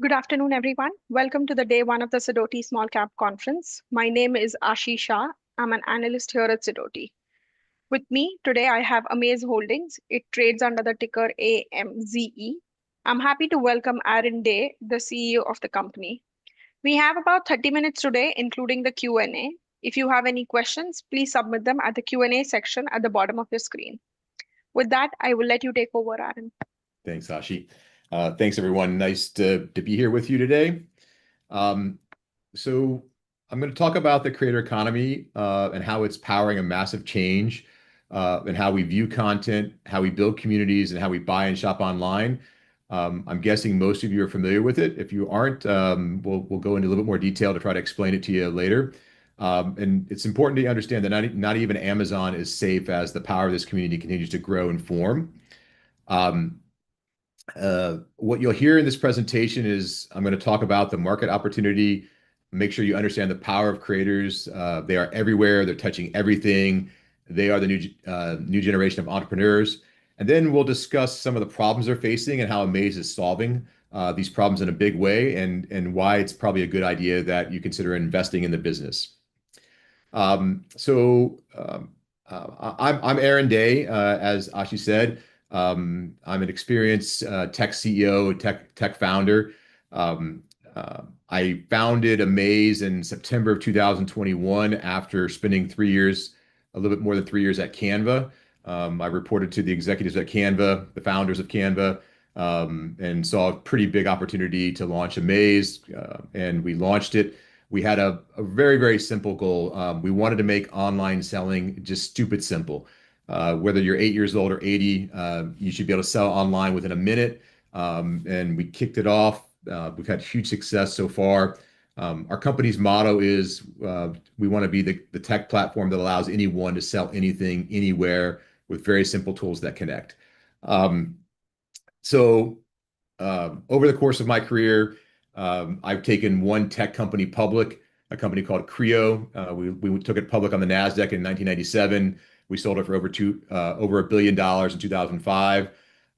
Good afternoon, everyone. Welcome to the day one of the Sidoti Small Cap Conference. My name is Ashi Shah. I'm an analyst here at Sidoti. With me today, I have Amaze Holdings. It trades under the ticker AMZE. I'm happy to welcome Aaron Day, the CEO of the company. We have about 30 minutes today, including the Q&A. If you have any questions, please submit them at the Q&A section at the bottom of your screen. With that, I will let you take over, Aaron. Thanks, Ashi. Thanks, everyone. Nice to be here with you today. Um, so I'm going to talk about the creator economy and how it's powering a massive change and how we view content, how we build communities, and how we buy and shop online. I'm guessing most of you are familiar with it. If you aren't, we'll go into a little bit more detail to try to explain it to you later. And it's important to understand that not even Amazon is safe as the power of this community continues to grow and form. Um, what you'll hear in this presentation is I'm going to talk about the market opportunity, make sure you understand the power of creators. They are everywhere. They're touching everything. They are the new generation of entrepreneurs. And then we'll discuss some of the problems they're facing and how Amaze is solving these problems in a big way and why it's probably a good idea that you consider investing in the business. Um, so um, I'm Aaron Day, as Ashi said. I'm an experienced tech CEO, tech founder. Um, I founded Amaze in September of 2021 after spending 3 years, a little bit more than 3 years at Canva. I reported to the executives at Canva, the founders of Canva, and saw a pretty big opportunity to launch Amaze, and we launched it. We had a very, very simple goal. We wanted to make online selling just stupid simple. Whether you're 8 years old or 80, you should be able to sell online within a minute. And we kicked it off. We've had huge success so far. Our company's motto is we want to be the tech platform that allows anyone to sell anything, anywhere, with very simple tools that connect. Um, so over the course of my career, I've taken one tech company public, a company called Creo. We took it public on the Nasdaq in 1997. We sold it for over $1 billion in 2005.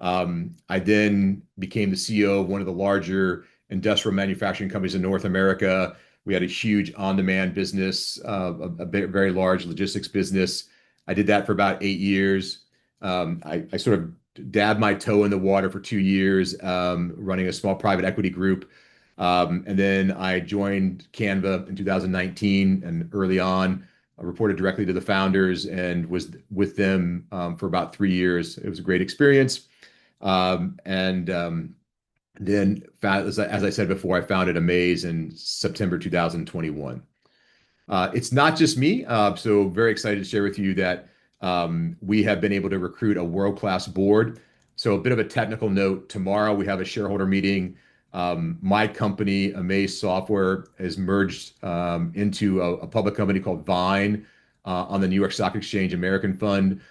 I then became the CEO of one of the larger industrial manufacturing companies in North America. We had a huge on-demand business, very large logistics business. I did that for about 8 years. I sort of dabbed my toe in the water for 2 years, running a small private equity group. And then I joined Canva in 2019, and early on, I reported directly to the founders and was with them for about 3 years. It was a great experience. And then, as I said before, I founded Amaze in September 2021. It's not just me, so very excited to share with you that we have been able to recruit a world-class board. So a bit of a technical note, tomorrow we have a shareholder meeting. My company, Amaze Software, is merged into a public company called Vine on the New York Stock Exchange American Fund.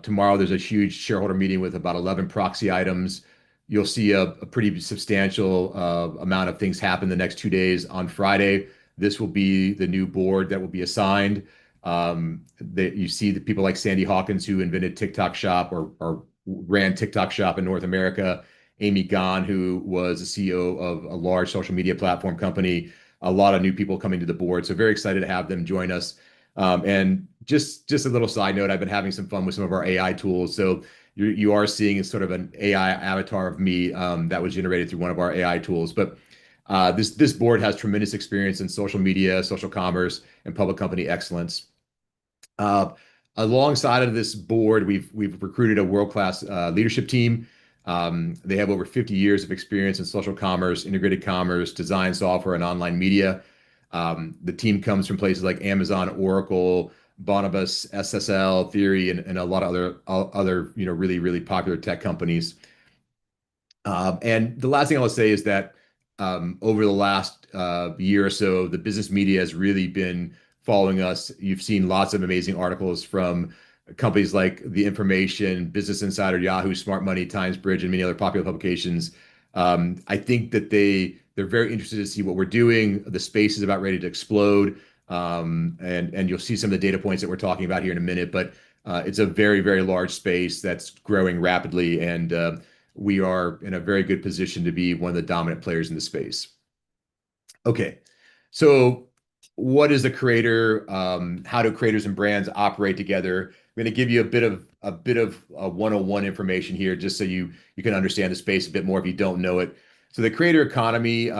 Tomorrow there's a huge shareholder meeting with about 11 proxy items. You'll see a pretty substantial amount of things happen the next 2 days. On Friday, this will be the new board that will be assigned. That you see the people like Sandy Hawkins, who invented TikTok Shop or ran TikTok Shop in North America. Amy Gahn, who was the CEO of a large social media platform company. A lot of new people coming to the board. So very excited to have them join us. And just a little side note, I've been having some fun with some of our AI tools. So you are seeing sort of an AI avatar of me that was generated through one of our AI tools. But this board has tremendous experience in social media, social commerce, and public company excellence. Uh, Alongside of this board, we've recruited a world-class leadership team. They have over 50 years of experience in social commerce, integrated commerce, design software, and online media. The team comes from places like Amazon, Oracle, Bonobus, SSL, Theory, and a lot of other really, really popular tech companies. And the last thing I'll say is that over the last year or so, the business media has really been following us. You've seen lots of amazing articles from companies like The Information, Business Insider, Yahoo, Smart Money, TimesBridge, and many other popular publications. I think that they're very interested to see what we're doing. The space is about ready to explode, and you'll see some of the data points that we're talking about here in a minute. But it's a very, very large space that's growing rapidly, and we are in a very good position to be one of the dominant players in the space. Okay, so what is a creator? How do creators and brands operate together? I'm going to give you a bit of 101 information here, just so you can understand the space a bit more if you don't know it. So the creator economy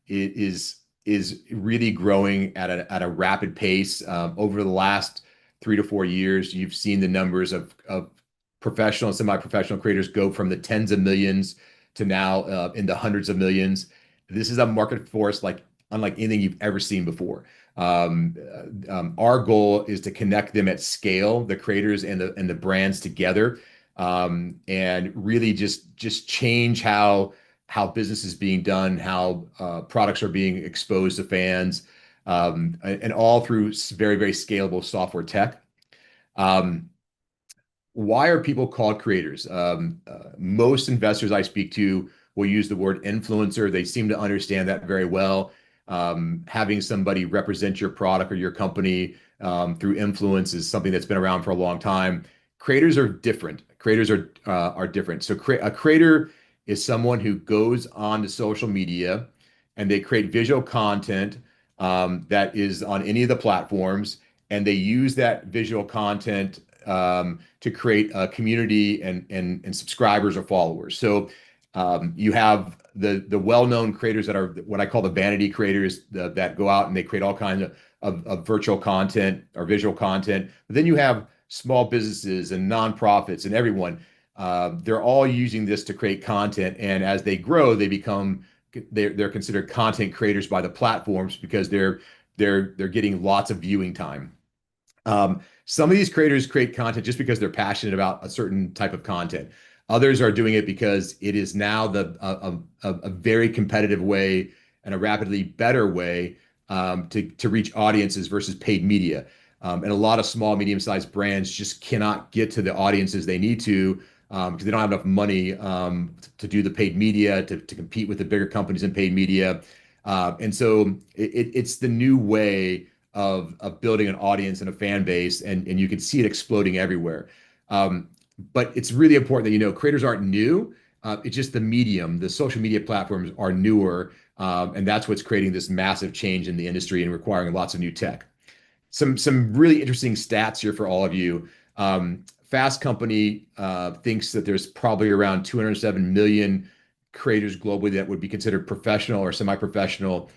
is really growing at a rapid pace. Over the last 3 to 4 years, you've seen the numbers of professional and semi-professional creators go from the tens of millions to now in the hundreds of millions. This is a market force like unlike anything you've ever seen before. Our goal is to connect them at scale, the creators and the brands together, and really just change how business is being done, how products are being exposed to fans, and all through very, very scalable software tech. Um, why are people called creators? Most investors I speak to will use the word influencer. They seem to understand that very well. Having somebody represent your product or your company through influence is something that's been around for a long time. Creators are different. Creators are different. So a creator is someone who goes on to social media and they create visual content that is on any of the platforms, and they use that visual content to create a community and subscribers or followers. So you have the well-known creators that are what I call the vanity creators that go out and they create all kinds of virtual content or visual content. But then you have small businesses and nonprofits and everyone. They're all using this to create content, and as they grow, they're considered content creators by the platforms because they're getting lots of viewing time. Some of these creators create content just because they're passionate about a certain type of content. Others are doing it because it is now a very competitive way and a rapidly better way to reach audiences versus paid media. And a lot of small, medium-sized brands just cannot get to the audiences they need to because they don't have enough money to do the paid media to compete with the bigger companies in paid media. And so it's the new way of building an audience and a fan base, and you can see it exploding everywhere. But it's really important that creators aren't new. It's just the medium, the social media platforms are newer, and that's what's creating this massive change in the industry and requiring lots of new tech. Some really interesting stats here for all of you. Fast Company thinks that there's probably around 207 million creators globally that would be considered professional or semi-professional.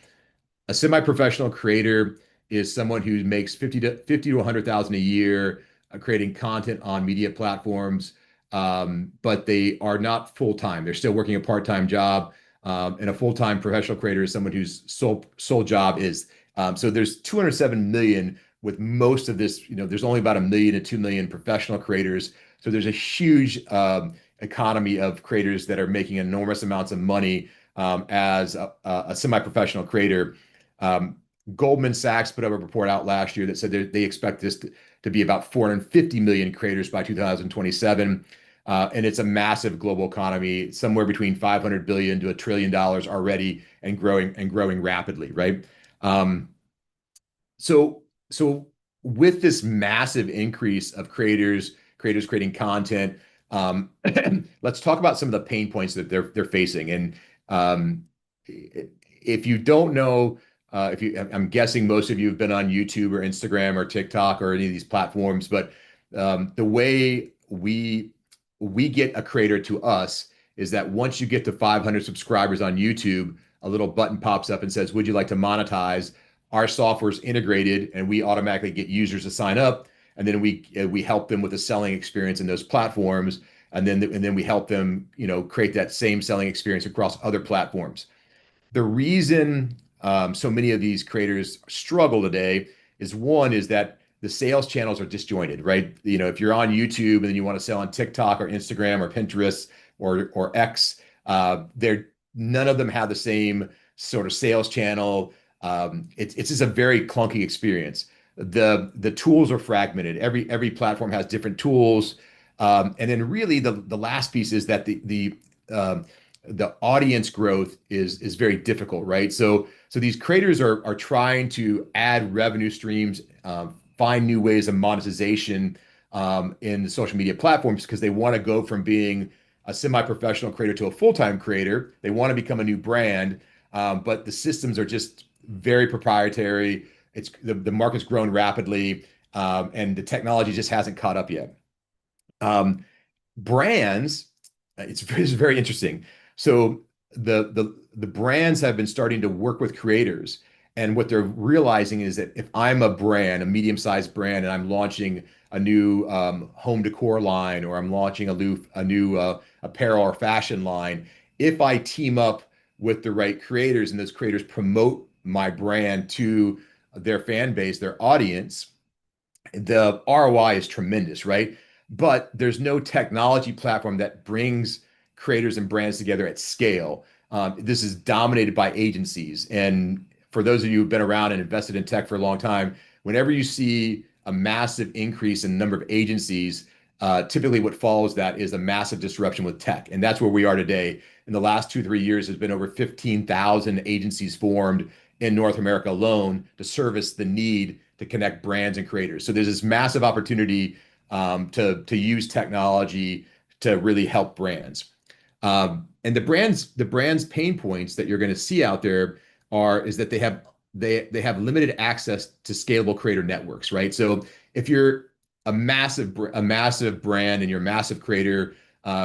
A semi-professional creator is someone who makes 50 to 100,000 a year creating content on media platforms, but they are not full-time. They're still working a part-time job. And a full-time professional creator is someone whose sole job is. So there's 207 million with most of this, there's only about 1 million to 2 million professional creators. So there's a huge economy of creators that are making enormous amounts of money as a semi-professional creator. Goldman Sachs put up a report out last year that said they expect this to be about 450 million creators by 2027. And it's a massive global economy, somewhere between 500 billion to $1 trillion already and growing rapidly, right? Um, so so with this massive increase of creators creating content, let's talk about some of the pain points that they're facing. And um, if you don't know, I'm guessing most of you have been on YouTube or Instagram or TikTok or any of these platforms, but the way we get a creator to us is that once you get to 500 subscribers on YouTube, a little button pops up and says, "Would you like to monetize?" Our software is integrated, and we automatically get users to sign up, and then we help them with the selling experience in those platforms, and then we help them, create that same selling experience across other platforms. The reason so many of these creators struggle today is that the sales channels are disjointed, right? If you're on YouTube and then you want to sell on TikTok or Instagram or Pinterest or X, they're none of them have the same sort of sales channel. It's just a very clunky experience. The tools are fragmented. Every platform has different tools, and then really the last piece is that the audience growth is very difficult, right? So these creators are trying to add revenue streams, find new ways of monetization in the social media platforms because they want to go from being a semi-professional creator to a full-time creator. They want to become a new brand, but the systems are just very proprietary. It's the market's grown rapidly, and the technology just hasn't caught up yet. Um, Brands, it's very interesting. So the brands have been starting to work with creators, and what they're realizing is that if I'm a brand, a medium-sized brand, and I'm launching a new home decor line, or I'm launching a new apparel or fashion line, if I team up with the right creators and those creators promote my brand to their fan base, their audience, the ROI is tremendous, right? But there's no technology platform that brings creators and brands together at scale. This is dominated by agencies. And for those of you who've been around and invested in tech for a long time, whenever you see a massive increase in the number of agencies, typically what follows that is a massive disruption with tech. And that's where we are today. In the last 2, 3 years, there's been over 15,000 agencies formed in North America alone to service the need to connect brands and creators. So there's this massive opportunity to use technology to really help brands. And the brands pain points that you're going to see out there are is that they have limited access to scalable creator networks, right? So if you're a massive brand and you're a massive creator,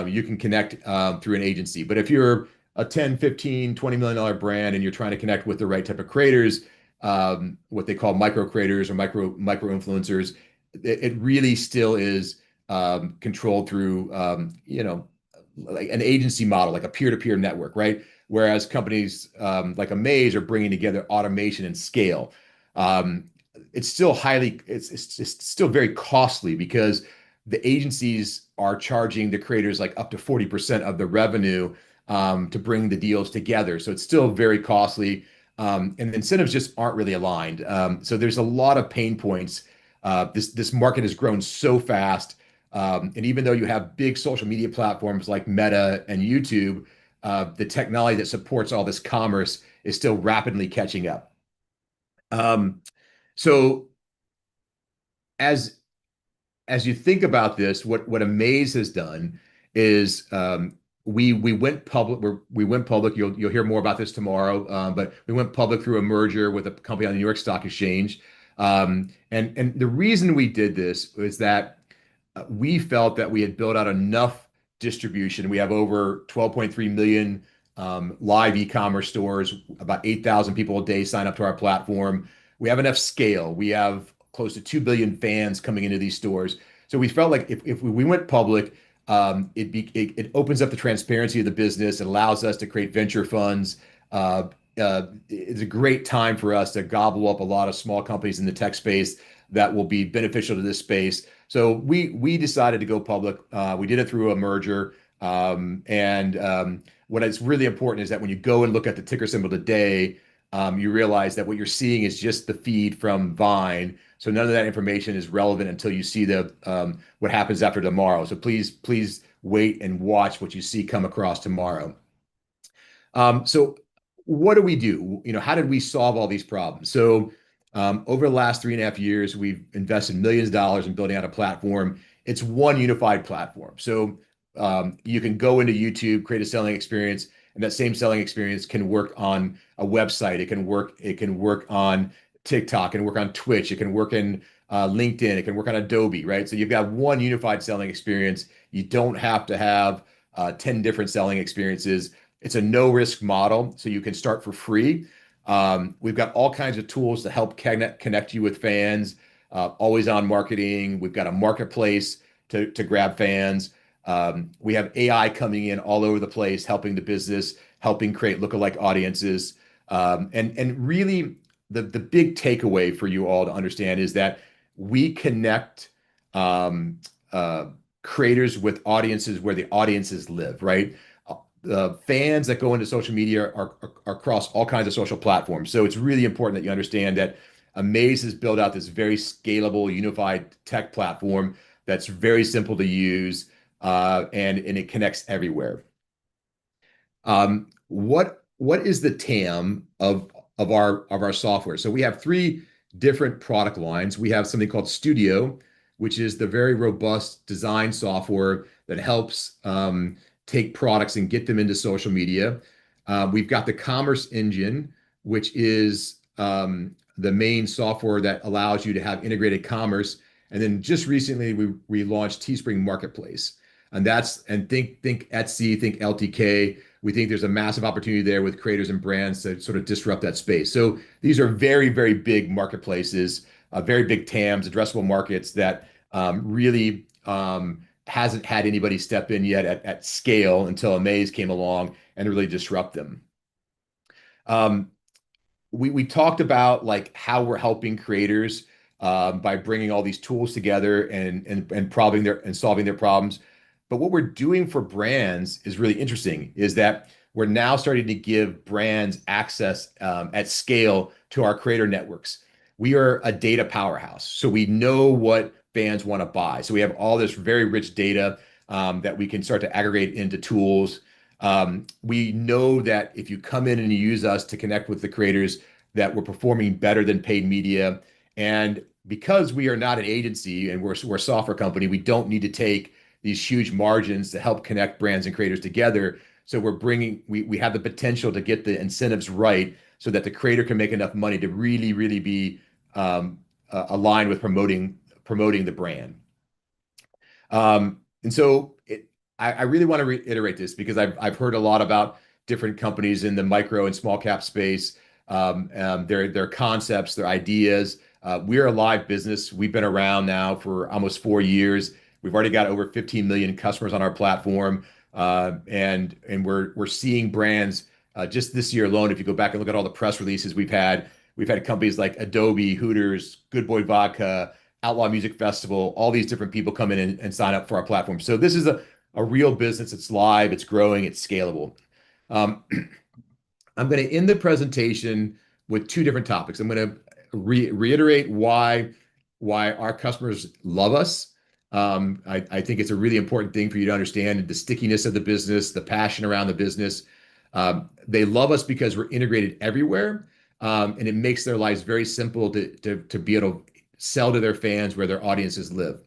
you can connect through an agency. But if you're a 10, 15, $20 million brand and you're trying to connect with the right type of creators, what they call micro creators or micro influencers, it really still is controlled through like an agency model, like a peer-to-peer network, right? Whereas companies like Amaze are bringing together automation and scale. Um, it's still it's still very costly because the agencies are charging the creators like up to 40% of the revenue to bring the deals together. So it's still very costly. And the incentives just aren't really aligned. So there's a lot of pain points. This market has grown so fast. And even though you have big social media platforms like Meta and YouTube, the technology that supports all this commerce is still rapidly catching up. Um, so as as you think about this, what Amaze has done is we went public. We went public. You'll hear more about this tomorrow. But we went public through a merger with a company on the New York Stock Exchange. And the reason we did this was that we felt that we had built out enough distribution. We have over 12.3 million live e-commerce stores, about 8,000 people a day sign up to our platform. We have enough scale. We have close to 2 billion fans coming into these stores. So we felt like if we went public, it opens up the transparency of the business. It allows us to create venture funds. It's a great time for us to gobble up a lot of small companies in the tech space that will be beneficial to this space. So we decided to go public. We did it through a merger. What is really important is that when you go and look at the ticker symbol today, you realize that what you're seeing is just the feed from Vine. So none of that information is relevant until you see what happens after tomorrow. So please wait and watch what you see come across tomorrow. So what do we do? How did we solve all these problems? So over the last 3.5 years, we've invested millions of dollars in building out a platform. It's one unified platform. So you can go into YouTube, create a selling experience, and that same selling experience can work on a website. It can work on TikTok, it can work on Twitch, it can work in LinkedIn, it can work on Adobe, right? So you've got one unified selling experience. You don't have to have 10 different selling experiences. It's a no risk model, so you can start for free. We've got all kinds of tools to help connect you with fans, always on marketing. We've got a marketplace to grab fans. We have AI coming in all over the place, helping the business, helping create lookalike audiences. And really, the big takeaway for you all to understand is that we connect um, uh, creators with audiences where the audiences live, right? The fans that go into social media are across all kinds of social platforms. So it's really important that you understand that Amaze has built out this very scalable, unified tech platform that's very simple to use, and it connects everywhere. What is the TAM of our software? So we have three different product lines. We have something called Studio, which is the very robust design software that helps take products and get them into social media. We've got the commerce engine, which is the main software that allows you to have integrated commerce. And then just recently, we launched Teespring Marketplace, and think Etsy, think LTK. We think there's a massive opportunity there with creators and brands to sort of disrupt that space. So these are very, very big marketplaces, very big TAMs, addressable markets that really hasn't had anybody step in yet at scale until Amaze came along and really disrupt them. Um, we talked about like how we're helping creators by bringing all these tools together and probing their and solving their problems. But what we're doing for brands is really interesting, is that we're now starting to give brands access at scale to our creator networks. We are a data powerhouse, so we know what fans want to buy. So we have all this very rich data that we can start to aggregate into tools. We know that if you come in and you use us to connect with the creators, that we're performing better than paid media. And because we are not an agency and we're a software company, we don't need to take these huge margins to help connect brands and creators together. So we have the potential to get the incentives right so that the creator can make enough money to really, really be aligned with promoting the brand. And so I really want to reiterate this because I've heard a lot about different companies in the micro and small cap space, their concepts, their ideas. We're a live business. We've been around now for almost 4 years. We've already got over 15 million customers on our platform, and we're seeing brands just this year alone. If you go back and look at all the press releases we've had companies like Adobe, Hooters, Good Boy Vodka, Outlaw Music Festival, all these different people come in and sign up for our platform. So this is a real business. It's live, it's growing, it's scalable. Um, I'm going to end the presentation with two different topics. I'm going to reiterate why our customers love us. I think it's a really important thing for you to understand the stickiness of the business, the passion around the business. They love us because we're integrated everywhere, and it makes their lives very simple to be able to sell to their fans where their audiences live.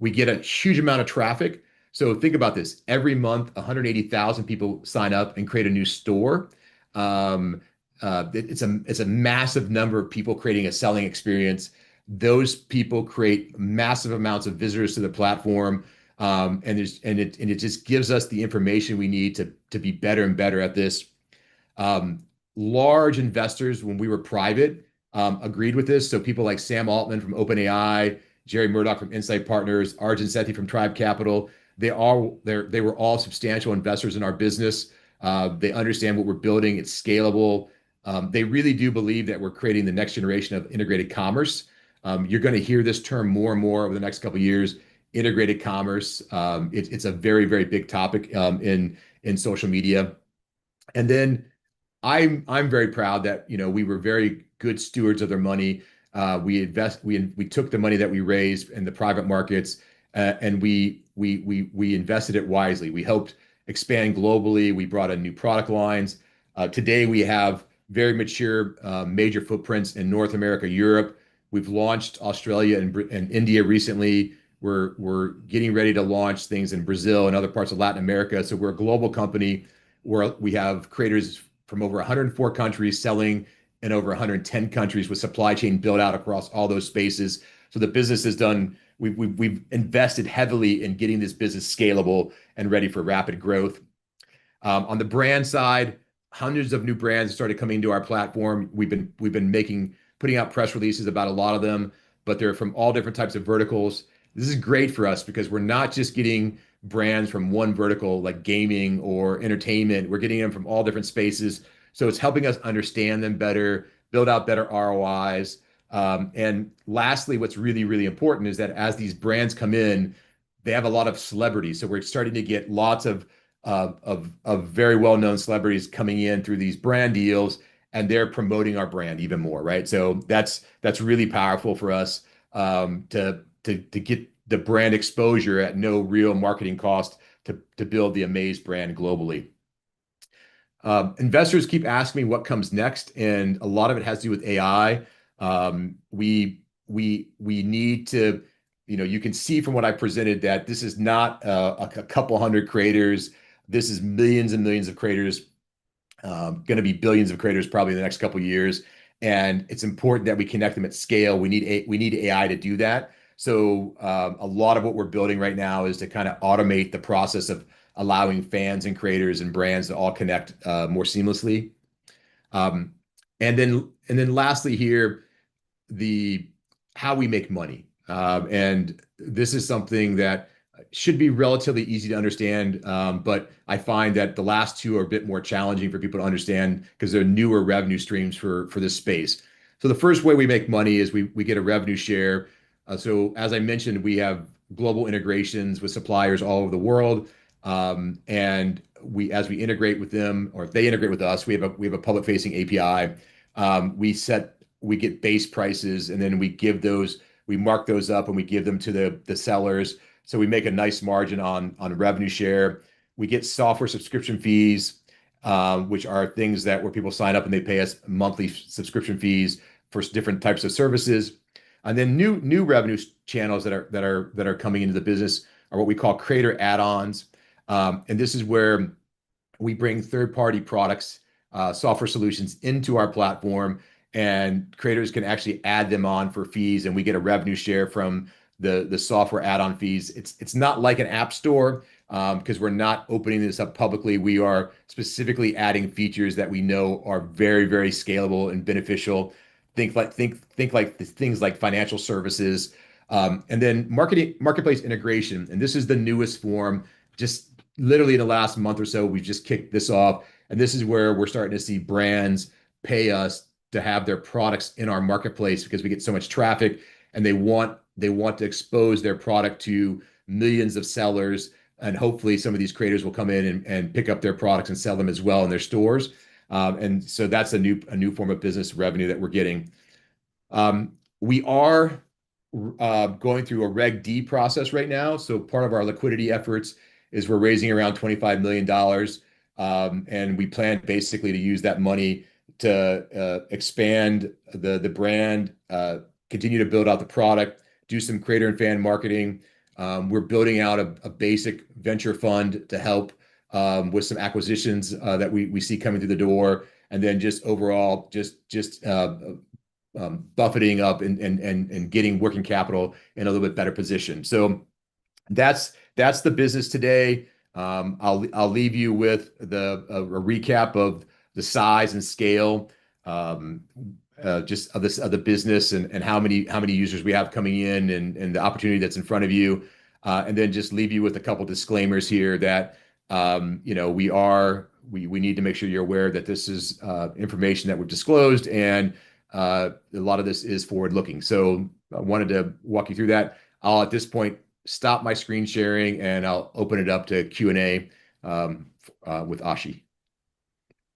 We get a huge amount of traffic. So think about this. Every month, 180,000 people sign up and create a new store. Um, it's a massive number of people creating a selling experience. Those people create massive amounts of visitors to the platform. And it just gives us the information we need to be better and better at this. Um, Large investors, when we were private, agreed with this. So people like Sam Altman from OpenAI, Jerry Murdoch from Insight Partners, Arjun Sethi from Tribe Capital, they were all substantial investors in our business. They understand what we're building. It's scalable. They really do believe that we're creating the next generation of integrated commerce. You're going to hear this term more and more over the next couple of years. Integrated commerce. It's a very, very big topic in social media. And then I'm very proud that we were very good stewards of their money. We took the money that we raised in the private markets, and we invested it wisely. We helped expand globally. We brought in new product lines. Today we have very mature major footprints in North America, Europe. We've launched Australia and India recently. We're getting ready to launch things in Brazil and other parts of Latin America. So we're a global company where we have creators from over 104 countries selling in over 110 countries with supply chain built out across all those spaces. So the business has done, we've invested heavily in getting this business scalable and ready for rapid growth. On the brand side, hundreds of new brands started coming into our platform. We've been putting out press releases about a lot of them, but they're from all different types of verticals. This is great for us because we're not just getting brands from one vertical like gaming or entertainment. We're getting them from all different spaces. So it's helping us understand them better, build out better ROIs. And lastly, what's really, really important is that as these brands come in, they have a lot of celebrities. So we're starting to get lots of very well-known celebrities coming in through these brand deals, and they're promoting our brand even more, right? So that's really powerful for us to get the brand exposure at no real marketing cost to build the Amaze brand globally. Investors keep asking me what comes next, and a lot of it has to do with AI. We need to, you can see from what I presented that this is not a couple hundred creators This is millions and millions of creators, going to be billions of creators probably in the next couple of years. And it's important that we connect them at scale. We need AI to do that. So a lot of what we're building right now is to kind of automate the process of allowing fans and creators and brands to all connect more seamlessly. Um, and then lastly here, the how we make money. And this is something that should be relatively easy to understand, but I find that the last two are a bit more challenging for people to understand because they're newer revenue streams for this space. So the first way we make money is we get a revenue share. So as I mentioned, we have global integrations with suppliers all over the world, and as we integrate with them, or if they integrate with us, we have a public facing API. We get base prices, and then we mark those up and we give them to the sellers. So we make a nice margin on revenue share. We get software subscription fees, which are things that where people sign up and they pay us monthly subscription fees for different types of services. And then new revenue channels that are coming into the business are what we call creator add-ons. And this is where we bring third-party products, software solutions into our platform, and creators can actually add them on for fees, and we get a revenue share from the software add-on fees. It's not like an app store because we're not opening this up publicly. We are specifically adding features that we know are very, very scalable and beneficial. Think like things like financial services, and then marketplace integration. And this is the newest form. Just literally in the last month or so, we've just kicked this off, and this is where we're starting to see brands pay us to have their products in our marketplace because we get so much traffic, and they want to expose their product to millions of sellers, and hopefully some of these creators will come in and pick up their products and sell them as well in their stores. And so that's a new form of business revenue that we're getting. We are going through a Reg D process right now. So part of our liquidity efforts is we're raising around $25 million. And we plan basically to use that money to expand the brand, continue to build out the product, do some creator and fan marketing. We're building out a basic venture fund to help with some acquisitions that we see coming through the door, and then just overall just buffeting up and getting working capital in a little bit better position. So that's the business today. I'll leave you with a recap of the size and scale, just of the business, and how many users we have coming in, and the opportunity that's in front of you. And then just leave you with a couple disclaimers here that we need to make sure you're aware that this is information that we've disclosed, and a lot of this is forward looking. So I wanted to walk you through that. I'll at this point stop my screen sharing, and I'll open it up to Q&A with Ashi.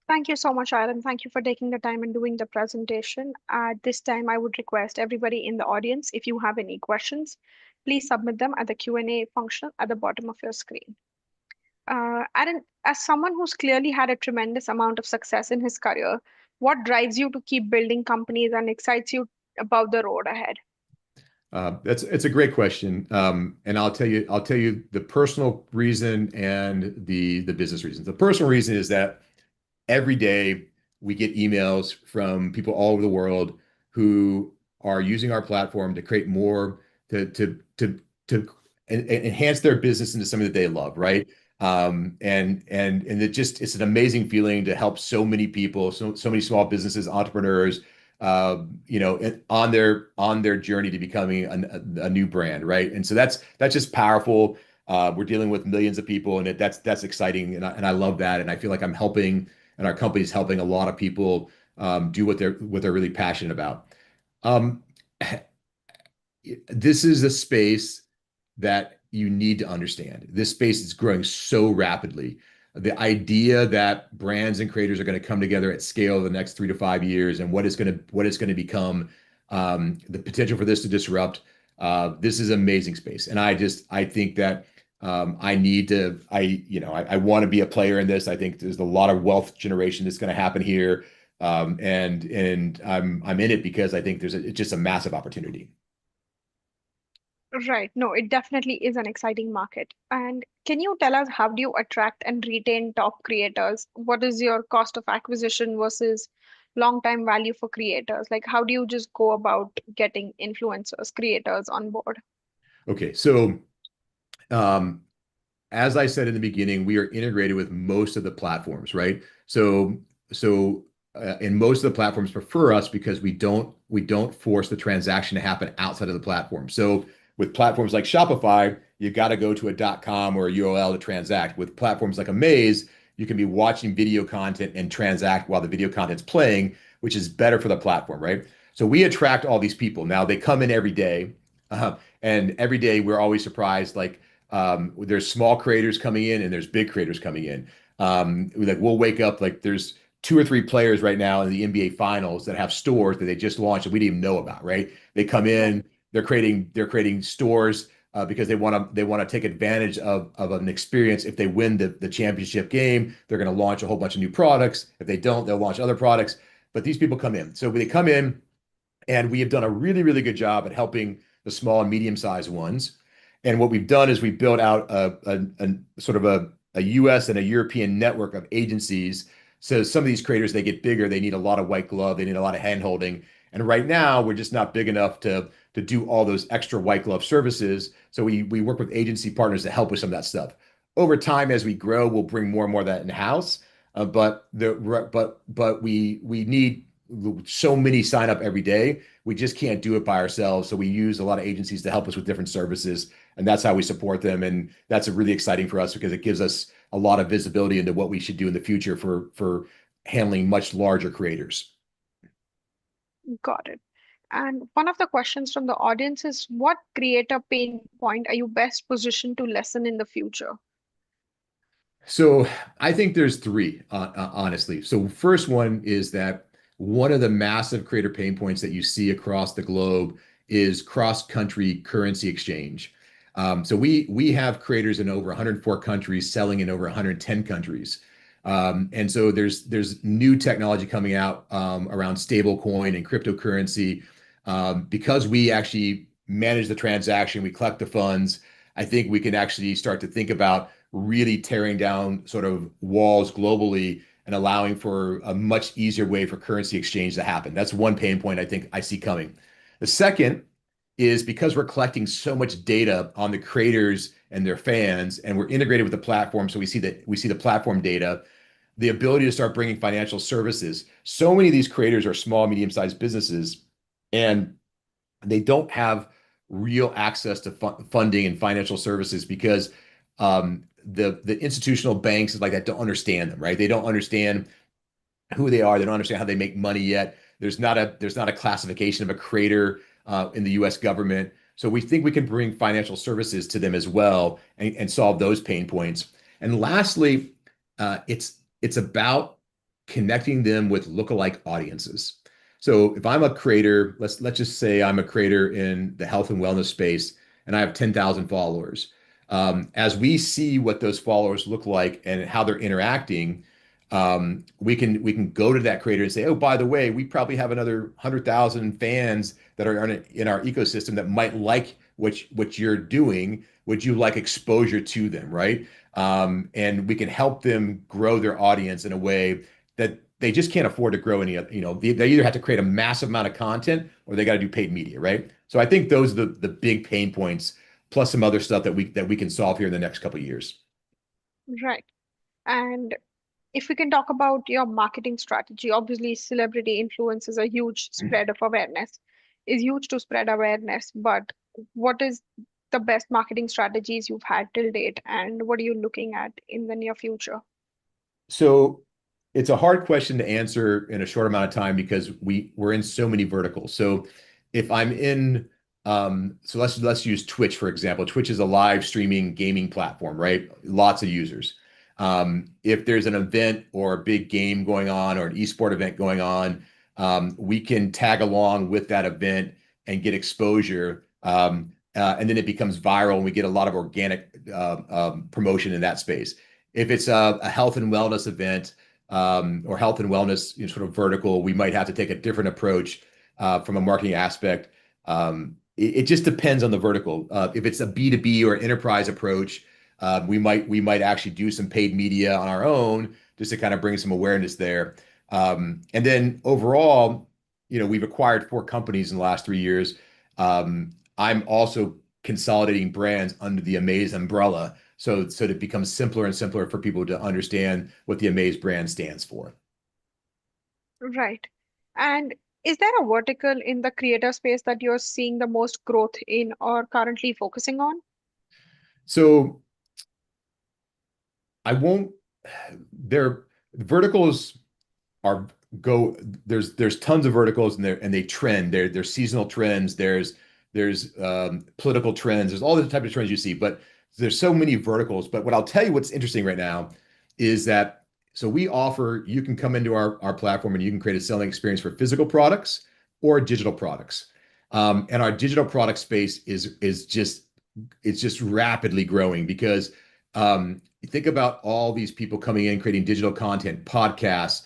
Thank you so much, Aaron. Thank you for taking the time and doing the presentation. At this time, I would request everybody in the audience, if you have any questions, please submit them at the Q&A function at the bottom of your screen. Aaron, as someone who's clearly had a tremendous amount of success in his career, what drives you to keep building companies and excites you about the road ahead? It's a great question, and I'll tell you the personal reason and the business reason. The personal reason is that every day we get emails from people all over the world who are using our platform to create more, to enhance their business into something that they love, right? And it's an amazing feeling to help so many people, so many small businesses, entrepreneurs, on their journey to becoming a new brand, right? And so that's just powerful. We're dealing with millions of people, and that's exciting, and I love that, and I feel like I'm helping, and our company's helping a lot of people do what they're really passionate about. Um, this is a space that you need to understand. This space is growing so rapidly. The idea that brands and creators are going to come together at scale the next 3 to 5 years, and what it's going to become, the potential for this to disrupt. This is an amazing space, and I think that I want to be a player in this. I think there's a lot of wealth generation that's going to happen here, and I'm in it because I think it's just a massive opportunity. Right. No, it definitely is an exciting market. And can you tell us how do you attract and retain top creators? What is your cost of acquisition versus long-time value for creators? Like, how do you just go about getting influencers, creators on board? Okay, so um, as I said in the beginning, we are integrated with most of the platforms, right? And most of the platforms prefer us because we don't force the transaction to happen outside of the platform. So with platforms like Shopify, you got to go to a .com or a URL to transact. With platforms like Amaze, you can be watching video content and transact while the video content's playing, which is better for the platform, right? So we attract all these people. Now they come in every day, and every day we're always surprised. Like there's small creators coming in and there's big creators coming in. We'll wake up like there's two or three players right now in the NBA finals that have stores that they just launched that we didn't even know about, right? They come Right. in, they're creating stores because they want to take advantage of an experience. If they win the championship game, they're going to launch a whole bunch of new products. If they don't, they'll launch other products. But these people come in. So when they come in, and we have done a really, really good job at helping the small and medium-sized ones. And what we've done is we built out a sort of a US and a European network of agencies. So some of these creators, they get bigger, they need a lot of white glove, they need a lot of hand holding. And right now, we're just not big enough to do all those extra white glove services. So we work with agency partners to help with some of that stuff. Over time, as we grow, we'll bring more and more of that in-house. But we need so many sign up every day. We just can't do it by ourselves. So we use a lot of agencies to help us with different services, and that's how we support them. And that's really exciting for us because it gives us a lot of visibility into what we should do in the future for handling much larger creators. Got it. And one of the questions from the audience is what creator pain point are you best positioned to lessen in the future? So I think there's three, honestly. So first one is that one of the massive creator pain points that you see across the globe is cross-country currency exchange. So we have creators in over 104 countries selling in over 110 countries. And so there's new technology coming out around stablecoin and cryptocurrency. Because we actually manage the transaction, we collect the funds. I think we can actually start to think about really tearing down sort of walls globally and allowing for a much easier way for currency exchange to happen. That's one pain point I think I see coming. The second is because we're collecting so much data on the creators and their fans, and we're integrated with the platform, so we see the platform data, the ability to start bringing financial services. So many of these creators are small, medium-sized businesses, and they don't have real access to funding and financial services because the institutional banks like that don't understand them, right? They don't understand who they are. They don't understand how they make money yet. There's not a classification of a creator in the U.S. government. So we think we can bring financial services to them as well and solve those pain points. And lastly, it's about connecting them with lookalike audiences. So if I'm a creator, let's just say I'm a creator in the health and wellness space, and I have 10,000 followers. As we see what those followers look like and how they're interacting, we can go to that creator and say, oh, by the way, we probably have another 100,000 fans that are in our ecosystem that might like what you're doing. Would you like exposure to them, right? And we can help them grow their audience in a way that they just can't afford to grow they either have to create a massive amount of content or they got to do paid media, right? So I think those are the big pain points, plus some other stuff that we can solve here in the next couple of years. Right. And if we can talk about your marketing strategy, obviously celebrity influence is a huge spread of awareness, is huge to spread awareness, but what is the best marketing strategies you've had till date, and what are you looking at in the near future? So it's a hard question to answer in a short amount of time because we're in so many verticals. So if I'm in, so let's use Twitch for example. Twitch is a live streaming gaming platform, right? Lots of users. If there's an event or a big game going on or an esport event going on, we can tag along with that event and get exposure. And then it becomes viral and we get a lot of organic promotion in that space. If it's a health and wellness event or health and wellness sort of vertical, we might have to take a different approach from a marketing aspect. it just depends on the vertical. If it's a B2B or enterprise approach, we might actually do some paid media on our own just to kind of bring some awareness there. And then overall, we've acquired 4 companies in the last 3 years. I'm also consolidating brands under the Amaze umbrella, so that it becomes simpler and simpler for people to understand what the Amaze brand stands for. Right. And is there a vertical in the creator space that you're seeing the most growth in or currently focusing on? So I won't. Their verticals are go there's tons of verticals and they trend. There's seasonal trends, there's political trends, there's all the type of trends you see, but there's so many verticals. But what I'll tell you, what's interesting right now is that, so we offer, you can come into our platform and you can create a selling experience for physical products or digital products. And our digital product space is just, it's just rapidly growing because you think about all these people coming in creating digital content, podcasts,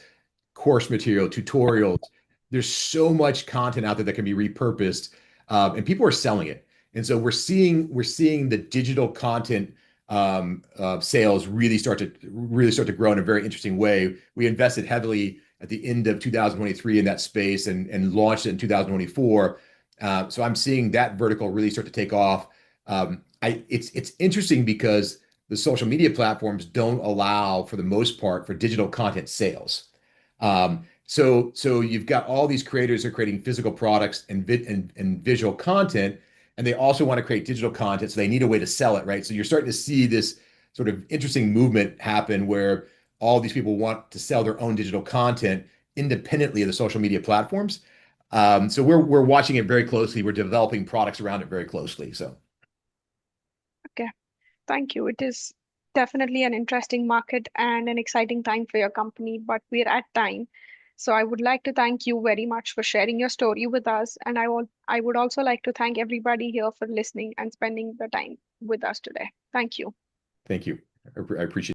course material, tutorials. There's so much content out there that can be repurposed, and people are selling it. And so we're seeing the digital content sales really start to grow in a very interesting way. We invested heavily at the end of 2023 in that space and launched it in 2024. So I'm seeing that vertical really start to take off. It's interesting because the social media platforms don't allow, for the most part, for digital content sales. So you've got all these creators who are creating physical products and visual content, and they also want to create digital content, so they need a way to sell it, right? So you're starting to see this sort of interesting movement happen where all these people want to sell their own digital content independently of the social media platforms. So we're watching it very closely. We're developing products around it very closely. So Okay, thank you. It is definitely an interesting market and an exciting time for your company, but we're at time. So I would like to thank you very much for sharing your story with us. And I would also like to thank everybody here for listening and spending the time with us today. Thank you. thank you. I appreciate